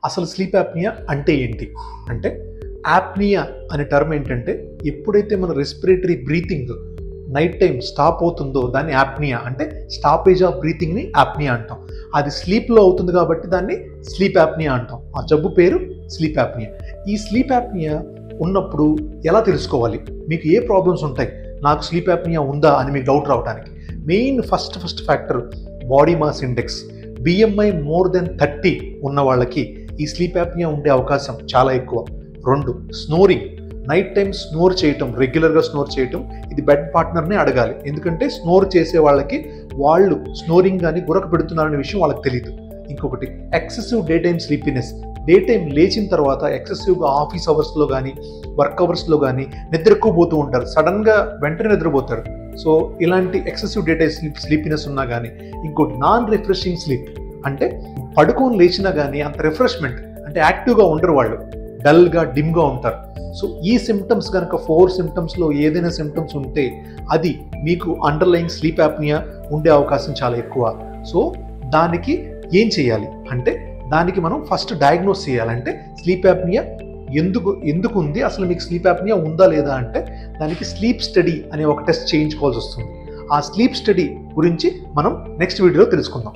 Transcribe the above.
అసలు sleep apnoea అంటే ఏంటి అంటే, యాప్నియా అనే టర్మ్ ఏంటంటే ఎప్పుడైతే మన respiratory breathing night time stop అవుతుందో దాన్ని యాప్నియా అంటే స్టాపేజ్ ఆఫ్ బ్రీతింగ్ని యాప్నియా అంటాం. అది స్లీప్లో అవుతుంది కాబట్టి దాన్ని స్లీప్ యాప్నియా అంటాం. ఆ జబ్బు పేరు స్లీప్ యాప్నియా. ఈ స్లీప్ యాప్నియా ఉన్నప్పుడు ఎలా తెలుసుకోవాలి, మీకు ఏ ప్రాబ్లమ్స్ ఉంటాయి, నాకు స్లీప్ యాప్నియా ఉందా అని మీకు డౌట్ రావడానికి main first factor body mass index. BMI more than 30 ఉన్న వాళ్ళకి ఈ స్లీప్ యాప్నియా ఉండే అవకాశం చాలా ఎక్కువ. 2, స్నోరింగ్. నైట్ టైం స్నోర్ చేయటం, రెగ్యులర్గా స్నోర్ చేయటం, ఇది బెడ్ పార్ట్నర్నే అడగాలి. ఎందుకంటే స్నోర్ చేసే వాళ్ళకి వాళ్ళు స్నోరింగ్ కానీ గురక పెడుతున్నారనే విషయం వాళ్ళకి తెలియదు. ఇంకొకటి excessive day time sleepiness. Day time లేచిన తర్వాత ఎక్సెసివ్గా ఆఫీస్ అవర్స్లో కానీ వర్క్ అవర్స్లో కానీ నిద్ర ఎక్కువ పోతూ ఉంటారు, సడన్గా వెంటనే నిద్రపోతారు. సో ఇలాంటి ఎక్సెసివ్ డే టైం స్లీపీనెస్ ఉన్నా కానీ. ఇంకోటి నాన్ రిఫ్రెషింగ్ స్లీప్, అంటే పడుకొని లేచినా కానీ అంత రిఫ్రెష్మెంట్ అంటే యాక్టివ్గా ఉండరు, వాళ్ళు డల్గా డిమ్గా ఉంటారు. సో ఈ సిమ్టమ్స్ కనుక 4 సిమ్టమ్స్లో ఏదైనా సిమ్టమ్స్ ఉంటే అది మీకు అండర్లయింగ్ స్లీప్ యాప్నియా ఉండే అవకాశం చాలా ఎక్కువ. సో దానికి ఏం చేయాలి అంటే, దానికి మనం ఫస్ట్ డయాగ్నోస్ చేయాలంటే స్లీప్ యాప్నియా ఎందుకు ఉంది, అసలు మీకు స్లీప్ యాప్నియా ఉందా లేదా అంటే దానికి స్లీప్ స్టడీ అనే ఒక టెస్ట్ చేయించుకోవాల్సి వస్తుంది. ఆ స్లీప్ స్టడీ గురించి మనం నెక్స్ట్ వీడియోలో తెలుసుకుందాం.